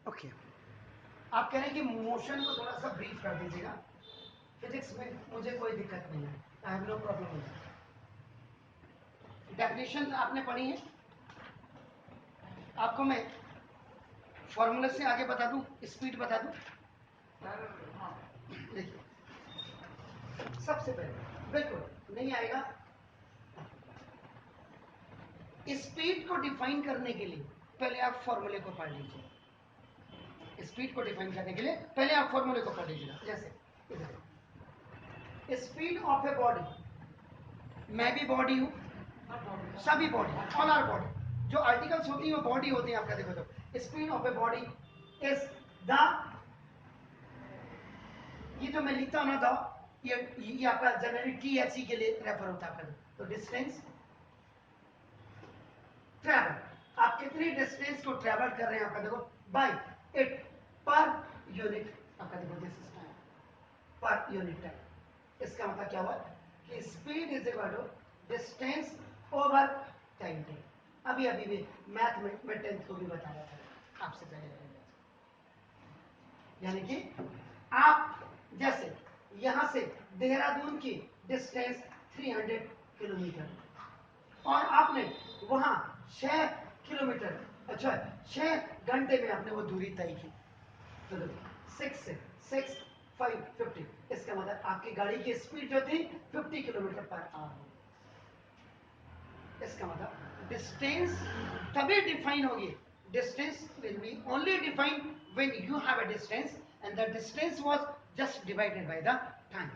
Okay, आप कह रहे हैं कि मोशन को थोड़ा सा ब्रीफ कर दीजिएगा। फिजिक्स में मुझे कोई दिक्कत नहीं है, I have no problem with that. Definition आपने पढ़ी है, आपको मैं फॉर्मूला से आगे बता दूं, स्पीड बता दूं। देखिए, सबसे पहले बिल्कुल नहीं आएगा, स्पीड को डिफाइन करने के लिए पहले आप फॉर्मूले को पढ़ लीजिए। स्पीड को डिफाइन करने के लिए पहले आप फॉर्मूले को पढ़ लीजिएगा। जैसे स्पीड ऑफ ए बॉडी, मैं भी बॉडी हूं, सभी बॉडी, ऑल आर बॉडी, जो आर्टिकल्स होती है वो बॉडी होती है आपका। देखो तो speed of a body is the, ये जो मैं लिखता हूं ना था, ये आपका जनरली THE के लिए रेफर होता है। तो डिस्टेंस ट्रेवल, आप कितनी डिस्टेंस को ट्रेवल कर रहे हैं आपका देखो, बाय इट पर यूनिट, आपका देखो this is time, per unit time. इसका मतलब क्या हुआ कि speed is equal to distance over time take. अभी अभी भी मैथ में मैं 10th को भी बता रहा था आपसे पहले। यानी कि आप जैसे यहां से देहरादून की डिस्टेंस 300 किलोमीटर, और आपने वहां 6 किलोमीटर, अच्छा 6 घंटे में आपने वो दूरी तय की, तो 6 से 6 5 50, इसका मतलब आपकी गाड़ी की स्पीड जो थी 50 किलोमीटर पर आवर। इसका मतलब डिस्टेंस तभी डिफाइन होगी, distance will be only defined when you have a distance and the distance was just divided by the time.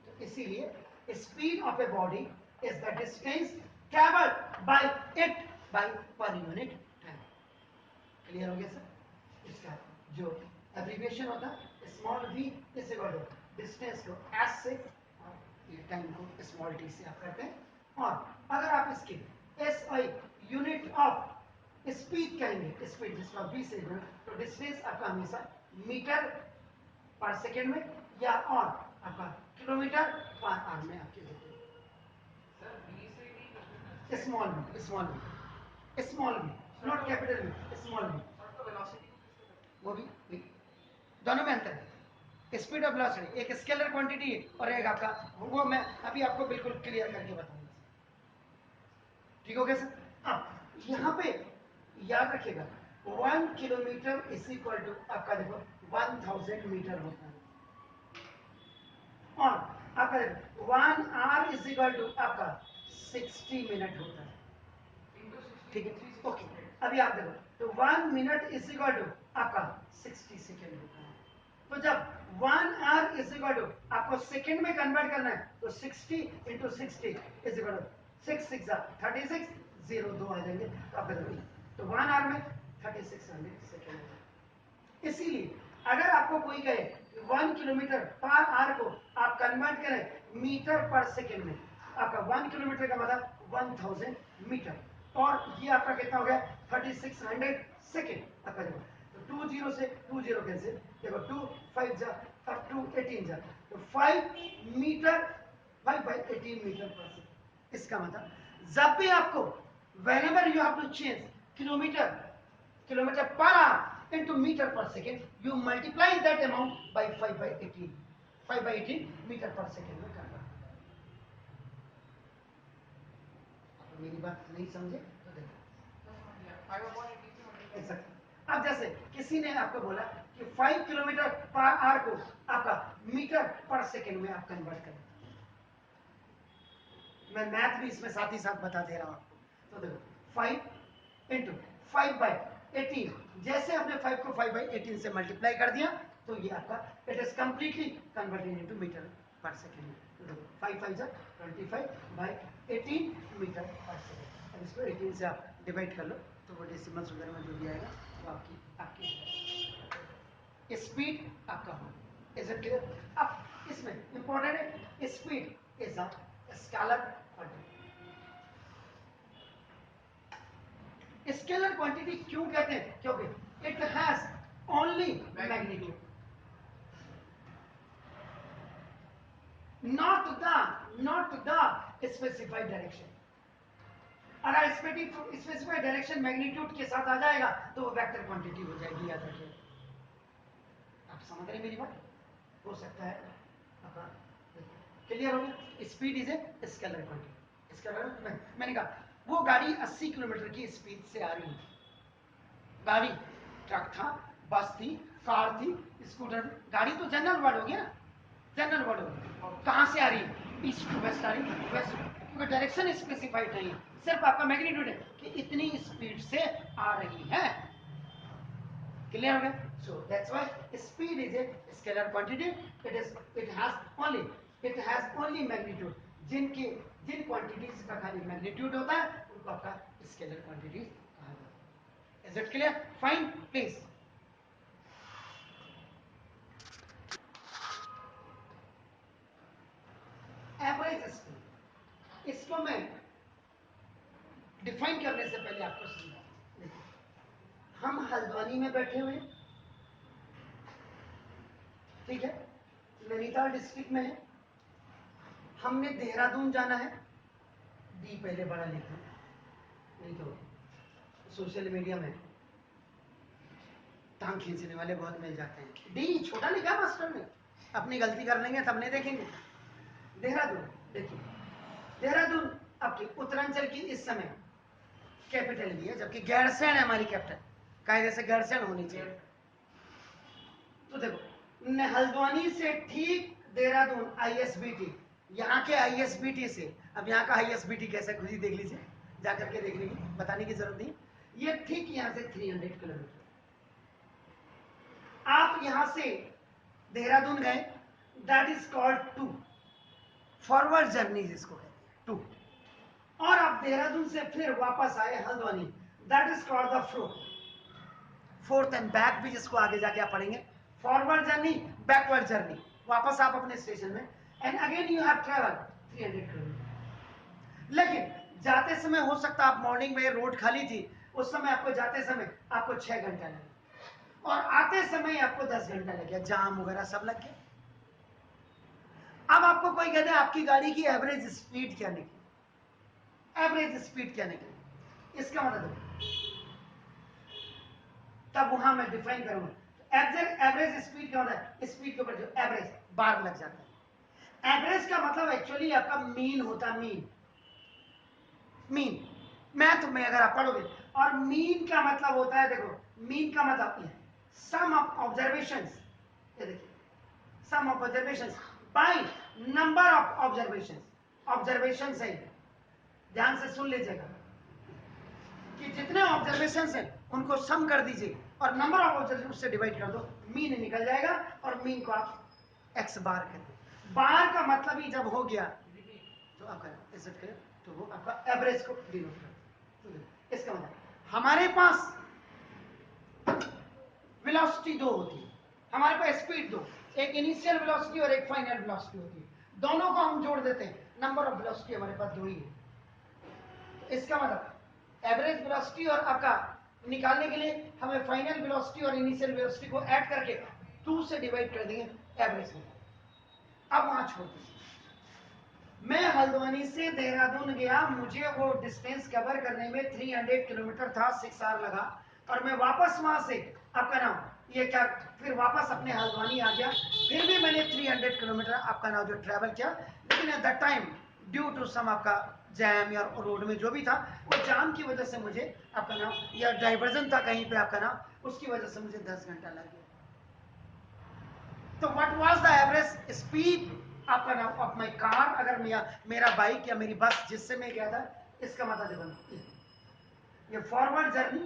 तो इसीलिए speed of a body is the distance travelled by it by per unit time. Clear हो गया sir? इसका जो abbreviation होता है small v is equal to distance को s से और ये टाइम को स्मॉल t से आप करते हैं। और अगर आप इसके SI यूनिट ऑफ स्पीड कहेंगे, स्पीड जिसका v से तो डिस्टेंस आपका हमेशा मीटर पर सेकेंड में या और आपका किलोमीटर पर आवर में आपके होते हैं। Small v, small v, small v, not capital v, small v। वो भी दोनों में अंतर है। स्पीड ऑफ वेलोसिटी एक स्केलर क्वांटिटी है और एक आपका, वो मैं अभी आपको बिल्कुल क्लियर करके बताऊंगा। ठीक हो गया सर? अब यहाँ पे याद रखिएगा 1 किलोमीटर इज इक्वल टू आपका देखो 1000 मीटर होता है, और आपका देखो 1 आवर इज इक्वल टू आपका 60 मिनट होता है। ठीक है, ओके। अभी आप देखो तो 1 मिनट इज इक्वल टू आपका 60 सेकेंड होता है। तो जब 1 आवर इज इक्वल टू आपको सेकेंड में कन्वर्ट करना है तो 60 इंटू 60 इज इक्वल टू 6 6 36, 0 2 आ जाएंगे तो आप देखो, तो 1 आवर में 3600 सेकेंड। इसीलिए अगर आपको कोई कहे 1 किलोमीटर पर आवर को आप कन्वर्ट करें मीटर पर सेकेंड में, आपका 1 किलोमीटर का मतलब 1000 मीटर, और ये आपका कितना हो गया 3600 सेकेंड। आपका देखो तो 20 से 20 कैंसिल, देखो 2 5 जा अब 2 18 जा, तो 5 metre 5 by 18 metre per second. इसका मतलब जब भी आपको whenever you have to change kilometer per hour into meter per second, you multiply that amount by 5 by 18, 5 by 18 metre per second में करना। मेरी बात नहीं समझे तो देखो, अब जैसे किसी ने आपको बोला कि 5 किलोमीटर पर आवर को आपका मीटर पर सेकेंड में आप कन्वर्ट करें, मैं मैथ भी इसमें साथ ही साथ बता दे रहा हूं आपको। तो देखो 5 इंटू 5 बाई 18, जैसे आपने 5 को 5 बाई 18 से मल्टीप्लाई कर दिया तो ये आपका it is completely converted into metre per second. तो देखो 5 5 जा 25 बाई 18 मीटर पर सेकेंड। अब इसको 18 से आप डिवाइड कर लो तो वो डेसिमल्स वगैरह में जो भी आएगा वो आपकी स्पीड आपका हो। Is it clear? अब इसमें इंपॉर्टेंट है speed is a scalar quantity. Scalar quantity क्यों कहते हैं? क्योंकि it has only magnitude, not the specified direction। अगर स्पेसिफाइड डायरेक्शन मैग्नीट्यूड के साथ आ जाएगा तो वो वेक्टर क्वांटिटी हो जाएगी, याद रखिए। समझ रहे मेरी बात? हो सकता है आपका क्लियर हो गया? Speed is a scalar quantity. Scalar मैंने कहा वो गाड़ी 80 किलोमीटर की स्पीड से आ रही है। गाड़ी ट्रक था, बस थी, कार थी, स्कूटर थी। गाड़ी तो जनरल वर्ड हो गया ना, जनरल वर्ड हो गया। और कहाँ से आ रही है? ईस्ट टू वेस्ट आ रही है, वेस्ट, क्योंकि डायरेक्शन स्पेसिफाइड नहीं है, सिर्फ आपका मैग्नीट्यूड है कि इतनी स्पीड से आ रही है। क्लियर हो गया? So that's why speed is a scalar quantity. It has only magnitude. जिन क्वांटिटीज का खाली मैग्नीट्यूड होता है उनको आपका स्केलर क्वांटिटीज कहा जाता है। Is it clear? Fine, please. Average speed, इसको मैं डिफाइन करने से पहले आपको समझा। देखिए, हम हल्द्वानी में बैठे हुए, ठीक है, नैनीताल डिस्ट्रिक्ट में है, हमने देहरादून जाना है। डी पहले बड़ा लिखा, नहीं तो सोशल मीडिया में टांग खींचने वाले बहुत मिल जाते हैं। डी छोटा लिखा मास्टर ने, अपनी गलती कर लेंगे तब नहीं देखेंगे। देहरादून, देखिए देहरादून आपकी उत्तरांचल की इस समय कैपिटल भी है, जबकि गैरसैंण है हमारी कैपिटल। कायदे से गैरसैंण होनी चाहिए। तो देखो, हल्द्वानी से ठीक देहरादून ISBT, यहाँ के ISBT से, अब यहाँ का ISBT कैसे खुद ही देख लीजिए, जाकर के देखने की बताने की जरूरत नहीं। ये ठीक यहाँ से 300 किलोमीटर। आप यहाँ से देहरादून गए, that is called 2 forward journey, जिसको कहते हैं 2। और आप देहरादून से फिर वापस आए Haldwani, that is called the fourth and back भी, जिसको आगे जाके आप पढ़ेंगे। फॉरवर्ड जर्नी, बैकवर्ड जर्नी, वापस आप अपने स्टेशन में, and again you have travel 300 kilometre. लेकिन जाते समय हो सकता आप मॉर्निंग में रोड खाली थी, उस समय आपको जाते समय आपको 6 घंटा लगे, और आते समय आपको 10 घंटा लग गया, जाम वगैरह सब लग गया। अब आपको कोई कहते हैं आपकी गाड़ी की एवरेज स्पीड क्या निकली, एवरेज स्पीड क्या निकली, इसका मतलब तब वहां मैं डिफाइन करूंगा। एवरेज स्पीड क्या होता है? स्पीड के ऊपर जो एवरेज बार लग जाता है। एवरेज का मतलब एक्चुअली आपका मीन होता है, मीन मैथ में अगर आप पढ़ोगे। और मीन का मतलब होता है, देखो मीन का मतलब ये सम ऑफ ऑब्जर्वेशंस, ये देखिए sum of observations by number of observations. Observation है, ध्यान से सुन लीजिएगा कि जितने ऑब्जर्वेशंस हैं उनको सम कर दीजिए और नंबर ऑफ ऑब्जर्वेशन से डिवाइड कर दो, मीन निकल जाएगा। और मीन को आप एक्स बार कर दो। बार का मतलब ही जब हो गया तो आपका इज्जत करें, तो वो आपका एवरेज को डिनोट करता है। इसका मतलब हमारे पास वेलोसिटी 2 होती है, हमारे पास स्पीड 2, एक इनिशियल वेलोसिटी और एक फाइनल वेलोसिटी होती है। दोनों को हम जोड़ देते हैं, नंबर ऑफ वेलोसिटी हमारे पास 2 ही है। इसका मतलब एवरेज वेलोसिटी और आपका निकालने के लिए हमें फाइनल वेलोसिटी और इनिशियल वेलोसिटी को ऐड करके 2 से डिवाइड कर देंगे, एवरेज में। अब वहां छोड़ दीजिए, मैं हल्द्वानी से देहरादून गया, मुझे वो डिस्टेंस कवर करने में 300 किलोमीटर था, 6 आवर लगा, और मैं वापस वहां से आपका नाम ये क्या फिर वापस अपने हल्द्वानी आ गया। फिर भी मैंने 300 किलोमीटर आपका नाम जो ट्रेवल किया, लेकिन at that time due to some आपका जैम या रोड में जो भी था, वो जाम की वजह से मुझे आपका नाम या डाइवर्जन था कहीं पे आपका नाम, उसकी वजह से मुझे 10 घंटा लग गया। तो what was the average speed आपका नाम ऑफ माई कार, अगर मेरा बाइक या मेरी बस जिससे मैं गया था, इसका मतलब देखो ये फॉरवर्ड जर्नी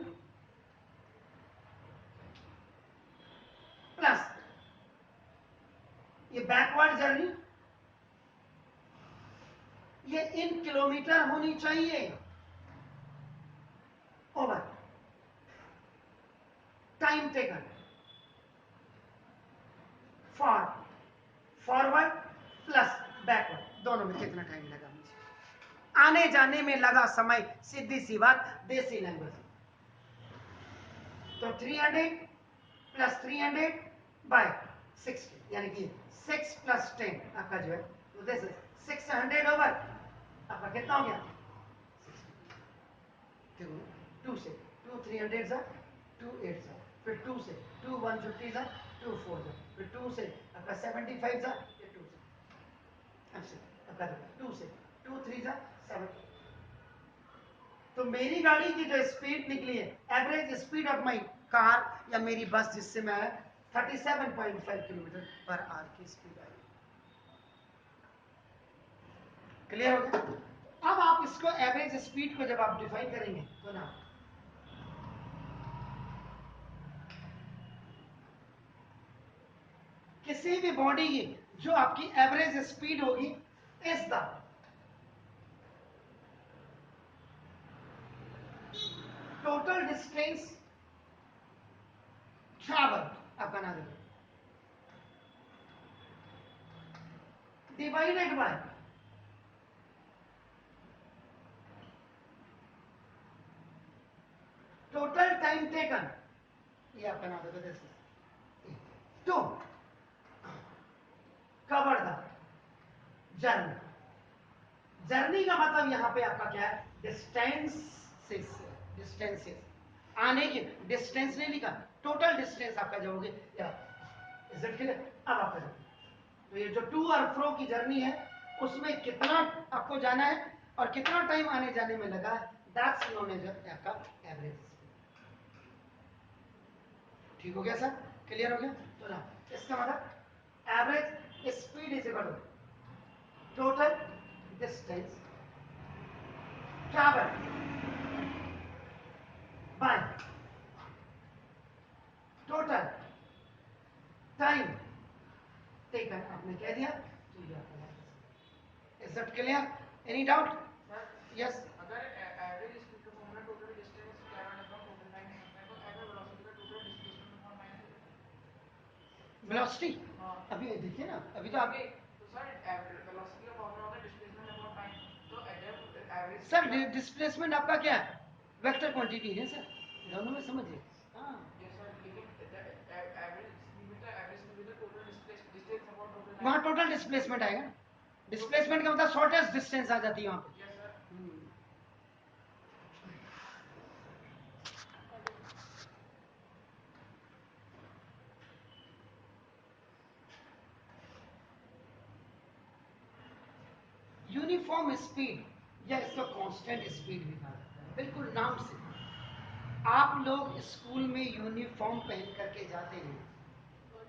प्लस ये बैकवर्ड जर्नी, ये इन किलोमीटर होनी चाहिए over time taken for forward plus backward, दोनों में कितना टाइम लगा मुझे, आने जाने में लगा समय, सीधी सी बात देसी लैंग्वेज। तो 300 प्लस 300 बाय 60, यानी कि 6 प्लस 10 आपका जो है, तो दिस इज 600 ओवर आपका कितना हो गया 60। 2 से 2 300 जा, 2 8 जा, फिर 2 से 2 150 जा, 2 4 जा, फिर 2 से आपका 75 जा, ये 2 से आपका 2 से 2 3 जा 70। तो मेरी गाड़ी की जो स्पीड निकली है, average speed of my car या मेरी बस जिससे मैं 37.5 किलोमीटर पर आवर की स्पीड आई। क्लियर हो गया? अब आप इसको एवरेज स्पीड को जब आप डिफाइन करेंगे तो ना किसी भी बॉडी की जो आपकी एवरेज स्पीड होगी is the total distance travel, आपका नाम divided by total time taken, ये आपका नाम है to cover the journey. Journey का मतलब यहां पे आपका क्या है? डिस्टेंसेस, डिस्टेंसेस आने की डिस्टेंस नहीं लिखा, टोटल डिस्टेंस आपका जो होगी इज इट क्लियर? अब आपका तो ये जो टू और फ्रो की जर्नी है उसमें कितना आपको जाना है और कितना टाइम आने जाने में लगा है, दैट्स नोन एज आपका एवरेज स्पीड। ठीक हो गया सर? क्लियर हो गया? तो ना इसका मतलब average speed is equal to total distance travel by total time taken. आपने कह दिया तो ये आपका is that clear? Any doubt? Yes. अगर एवरेज स्पीड का formula total distance travelled upon total time है तो एवरेज वेलोसिटी का total displacement upon minus velocity हां अभी देखिए ना, अभी तो आप तो सर वेलोसिटी का फॉर्मूला होता है डिस्प्लेसमेंट अपॉन टाइम, तो जब एवरेज सर डिस्प्लेसमेंट आपका क्या है? वेक्टर क्वांटिटी है सर, दोनों में समझिए। हाँ यस सर, लेकिन एवरेज स्पीड में तो एवरेज स्पीड में total distance upon total time, वहाँ टोटल डिस्प्लेसमेंट आएगा। डिस्प्लेसमेंट का मतलब शॉर्टेस्ट डिस्टेंस आ जाती है वहाँ पे। Yes sir. यूनिफॉर्म स्पीड या इसको कांस्टेंट स्पीड भी कहा जाता है, बिल्कुल नाम से। आप लोग स्कूल में यूनिफॉर्म पहन करके जाते हैं,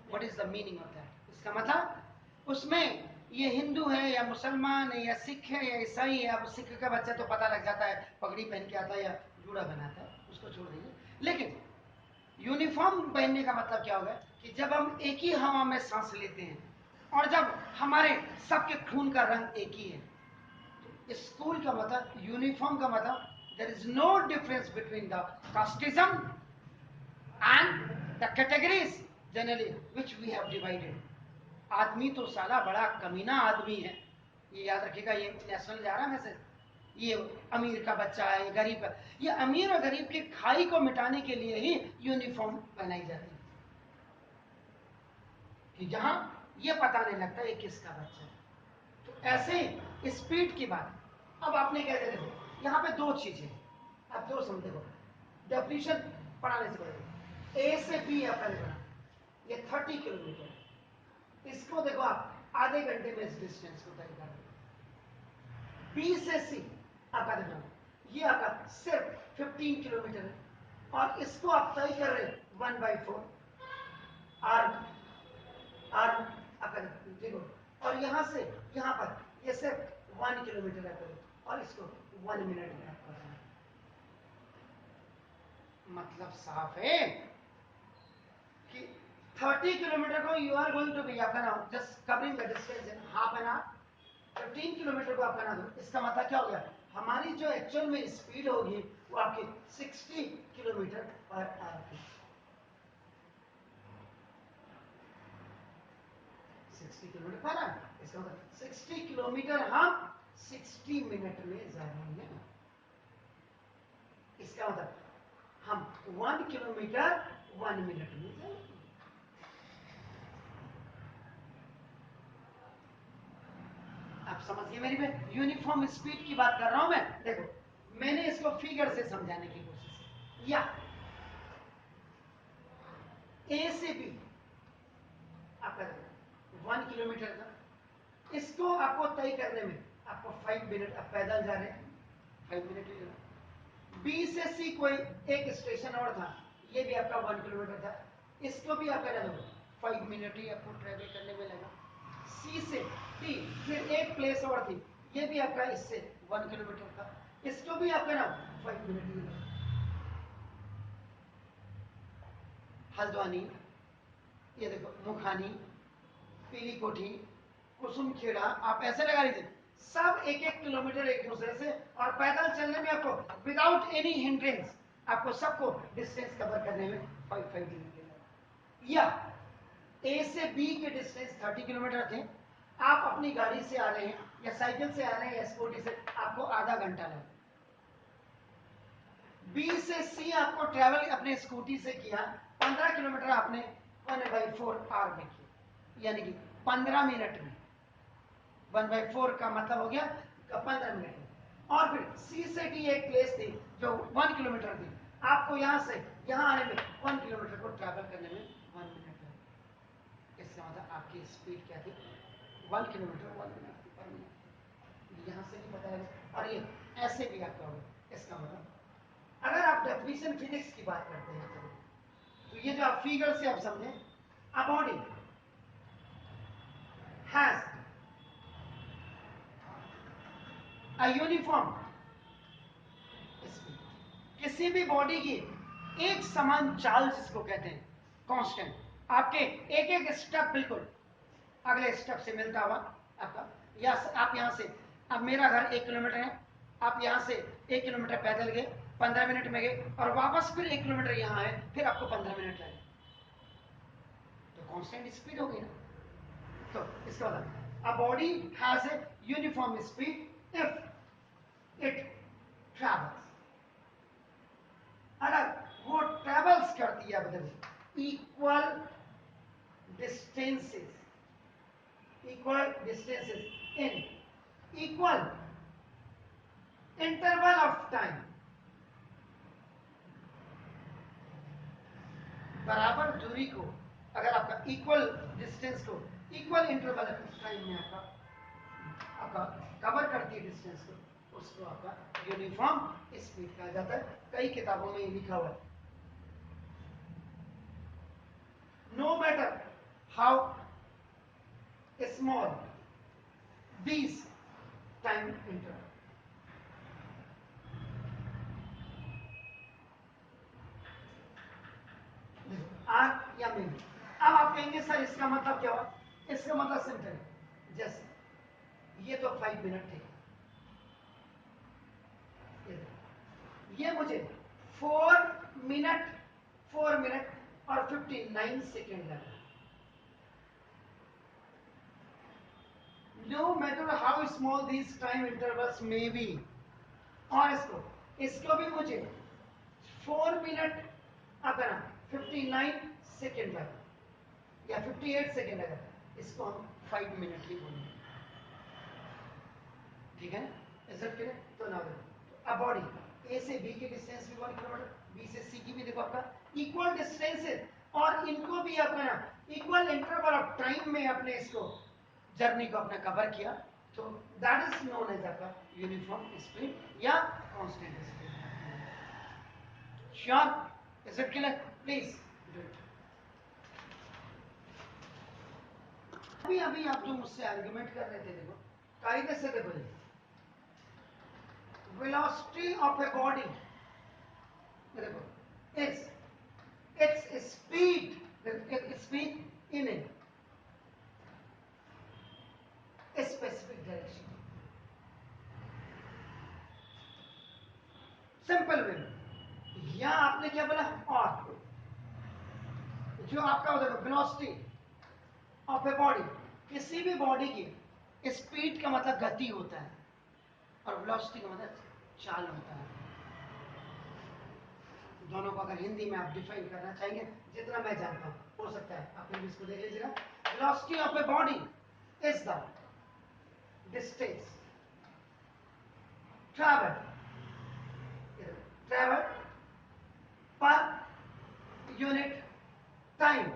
what is the meaning of that? इसका मतलब उसमें ये हिंदू है या मुसलमान है या सिख है या ईसाई है। अब सिख का बच्चा तो पता लग जाता है, पगड़ी पहन के आता है या जूड़ा बनाता है, उसको छोड़ दीजिए। लेकिन यूनिफॉर्म पहनने का मतलब क्या होगा कि जब हम एक ही हवा में सांस लेते हैं और जब हमारे सबके खून का रंग एक ही है, तो स्कूल का मतलब, यूनिफॉर्म का मतलब there is no difference between the casteism and the categories generally which we have divided। आदमी तो साला बड़ा कमीना आदमी है, ये याद रखिएगा। ये नेशनल जा रहा है मैसेज, ये अमीर का बच्चा है, ये गरीब का। ये अमीर और गरीब की खाई को मिटाने के लिए ही यूनिफॉर्म बनाई जाती है कि जहां ये पता नहीं लगता ये किसका बच्चा है। तो ऐसे स्पीड की बात। अब आपने कह दिया, देखो यहाँ पे दो चीजें, आप दो समझे हो, डेफिनेशन पढ़ाने से पहले ए से बी आपका देखना, ये 30 किलोमीटर, इसको देखो आप आधे घंटे में इस डिस्टेंस को तय कर दो। बी से सी आपका देखना, ये आपका सिर्फ 15 किलोमीटर है और इसको आप तय कर रहे हैं 1/4 आर आर आपका देखो, और यहां से यहां पर ये सिर्फ 1 किलोमीटर है और इसको 1 मिनट में आप करना। मतलब साफ है कि 30 किलोमीटर को you are going to be आपका नाम just covering the distance in half an hour. 15 kilometre को आपका नाम, इसका मतलब क्या हो गया? हमारी जो एक्चुअल में स्पीड होगी वो आपकी 60 किलोमीटर पर आवर की। 60 किलोमीटर पर आवर, इसका मतलब 60 किलोमीटर हम 60 मिनट में जाएंगे। इसका मतलब हम 1 किलोमीटर 1 मिनट में जाएंगे। आप समझिए मेरी में यूनिफॉर्म स्पीड की बात कर रहा हूं मैं। देखो मैंने इसको फिगर से समझाने की कोशिश की, या ए से बी आपका 1 किलोमीटर का, इसको आपको तय करने में आपको 5 मिनट, आप पैदल जा रहे हैं 5 मिनट लगेगा। बी से सी कोई एक स्टेशन और था, ये भी आपका 1 किलोमीटर था, इसको भी आपका 5 मिनट ही आपको ट्रेवल करने में लगा। सी से डी फिर एक प्लेस और थी, ये भी आपका इससे 1 किलोमीटर था, इसको भी आपका 5 मिनट ही लगा। हल्द्वानी, ये देखो मुखानी, पीली कोठी, कुसुमखेड़ा, आप ऐसे लगा लीजिए, सब 1-1 किलोमीटर एक दूसरे से, और पैदल चलने में आपको विदाउट एनी हिंड्रेंस आपको सबको डिस्टेंस कवर करने में 5 मिनट लगेगा। या ए से बी के डिस्टेंस 30 किलोमीटर थे, आप अपनी गाड़ी से आ रहे हैं या साइकिल से आ रहे हैं या स्कूटी से, आपको आधा घंटा लगा। बी से सी आपको ट्रैवल अपने स्कूटी से किया, 15 किलोमीटर आपने 1/4 आवर में किया, यानी कि 15 मिनट में। 1/4 का मतलब हो गया 15 मिनट में। और फिर सी से डी एक प्लेस थी जो 1 किलोमीटर थी, आपको यहां से यहां आने में 1 किलोमीटर को ट्रैवल करने में 1 मिनट लगा। इसका मतलब आपकी स्पीड क्या थी? 1 किलोमीटर 1 मिनट पर मिनट। यहां से भी बताया, और ये ऐसे भी आपका होगा। इसका मतलब अगर आप डेफिनेशन फिजिक्स की बात करते हैं तो ये जो आप फिगर से आप समझें, a body has a uniform speed, किसी भी बॉडी की एक समान चाल जिसको कहते हैं, कांस्टेंट, आपके एक एक स्टेप बिल्कुल अगले स्टेप से मिलता हुआ आपका, या आप यहां से, अब मेरा घर 1 किलोमीटर है, आप यहां से 1 किलोमीटर पैदल गए, 15 मिनट में गए, और वापस फिर 1 किलोमीटर यहां है, फिर आपको 15 मिनट लगे, तो कांस्टेंट स्पीड होगी ना। तो इसका मतलब a body has a uniform speed if it travels, अगर वो ट्रैवल्स करती है बदल equal distances in equal interval of time, बराबर दूरी को, अगर आपका इक्वल डिस्टेंस को इक्वल इंटरवल ऑफ टाइम में आपका कवर करती है डिस्टेंस को, उसको आपका यूनिफॉर्म स्पीड कहा जाता है। कई किताबों में लिखा हुआ है, no matter how small these time interval, आर या मिनट। अब आप कहेंगे सर इसका मतलब क्या हुआ? इसका मतलब सिंपल है, जैसे ये तो 5 मिनट थे, ये मुझे 4 मिनट और 59 सेकेंड लगा। No matter how small these time intervals may be, और इसको भी मुझे 4 मिनट अगर 59 सेकेंड लगा या 58 सेकेंड लगा, इसको हम 5 मिनट ही बोलेंगे, ठीक है? Is it clear? तो नाउ अ बॉडी ए से बी की डिस्टेंस भी 1 किलोमीटर, बी से सी की भी देखो आपका इक्वल डिस्टेंस है, और इनको भी अपना इक्वल इंटरवल ऑफ टाइम में अपने इसको जर्नी को अपना कवर किया, तो दैट इज नोन एज आपका यूनिफॉर्म स्पीड या constant speed. Sure? Is it clear? Please do it. अभी आप जो मुझसे आर्गुमेंट कर रहे थे, देखो कायदे से देखो, velocity of a body, देखो is its speed in a specific direction, simple way. या आपने क्या बोला? और जो आपका देखो वेलोसिटी ऑफ ए बॉडी, किसी भी बॉडी की स्पीड का मतलब गति होता है, और वेलोसिटी का मतलब चाल होता है। दोनों को अगर हिंदी में आप डिफाइन करना चाहेंगे, जितना मैं जानता हूं, हो सकता है आप फिर इसको देख लीजिएगा। Velocity of a body is the distance travel पर यूनिट टाइम,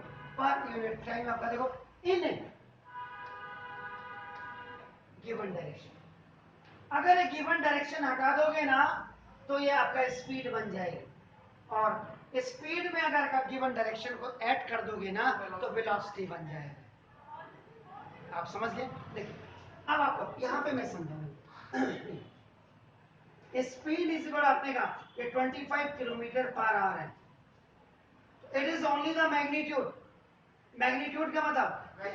आपका देखो इन गिवन डायरेक्शन। अगर ये गिवन डायरेक्शन हटा दोगे ना तो ये आपका स्पीड बन जाएगी, और स्पीड में अगर आप गिवन डायरेक्शन को ऐड कर दोगे ना तो वेलोसिटी बन जाएगा। आप समझ गए? देखिए अब आपको यहाँ पे मैं समझाऊंगा। स्पीड इज इक्वल आपने कहा ये 25 किलोमीटर पर आवर है, it is only the magnitude. Magnitude का मतलब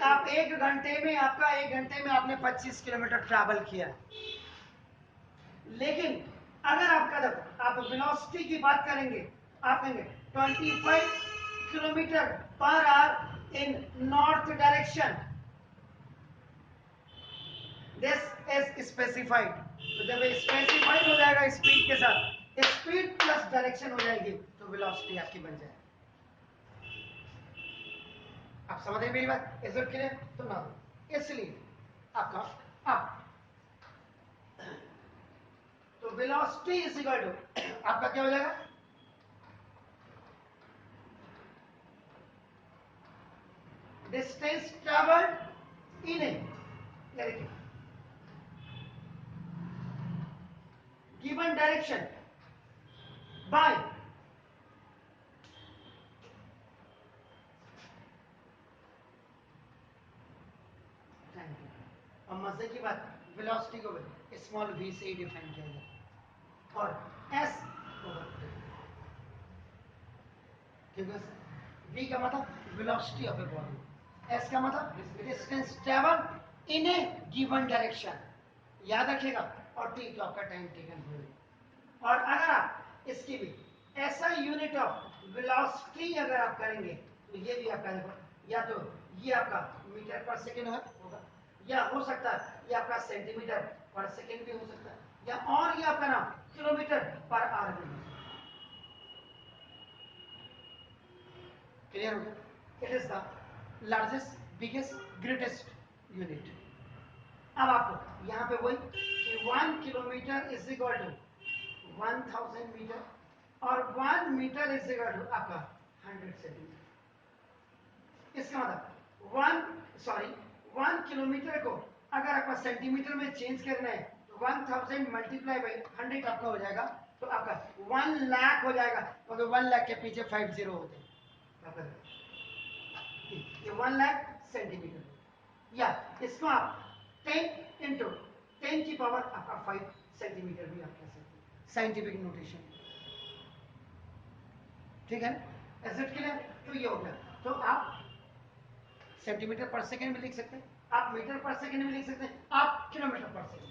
आप एक घंटे में आपने 25 किलोमीटर ट्रैवल किया, लेकिन अगर आपका जब आप वेलोसिटी की बात करेंगे आप कहेंगे 25 kilometre per hour in north direction, this is specified. तो जब स्पेसिफाइड हो जाएगा स्पीड के साथ, स्पीड प्लस डायरेक्शन हो जाएगी तो वेलोसिटी आपकी बन जाएगी। आप समझ रहे मेरी बात? Is it clear? तो ना इसलिए आपका आप तो वेलोसिटी इज इक्वल टू आपका क्या हो जाएगा, distance travelled in A given direction by time. और मजे की बात, वेलोसिटी को स्मॉल v से डिफाइन किया जाता है और s ठीक है। v का मतलब velocity of a body, s का मतलब distance travel in A given direction, याद रखिएगा। और t तो आपका टाइम टेकन हुआ। और अगर आप इसकी भी ऐसा यूनिट ऑफ वेलोसिटी अगर आप करेंगे तो ये भी आपका देखो, या तो ये आपका मीटर पर सेकेंड होगा, या हो सकता है ये आपका सेंटीमीटर पर सेकेंड भी हो सकता है, या और ये आपका ना किलोमीटर पर आवर भी हो सकता है। क्लियर हो गया? It is the largest biggest greatest unit. अब आपको यहाँ पे वही कि 1 kilometre is equal to 1000 metre और 1 मीटर इज इक्वल टू आपका 100 सेंटीमीटर। इसका मतलब 1 किलोमीटर को अगर आपका सेंटीमीटर में चेंज करना है तो 1000 मल्टीप्लाई बाई 100 आपका हो जाएगा, तो आपका 1 लाख हो जाएगा, क्योंकि 1 लाख के पीछे 50 होते हैं। ये 1 लाख सेंटीमीटर, या इसको आप 10 इंटू 10 की पावर आपका 5 सेंटीमीटर भी आप कह सकते हैं, साइंटिफिक नोटेशन। ठीक है ना? Is it clear? तो ये हो गया। तो आप सेंटीमीटर पर सेकेंड में लिख सकते हैं, आप मीटर पर सेकेंड में लिख सकते हैं, आप किलोमीटर पर सेकेंड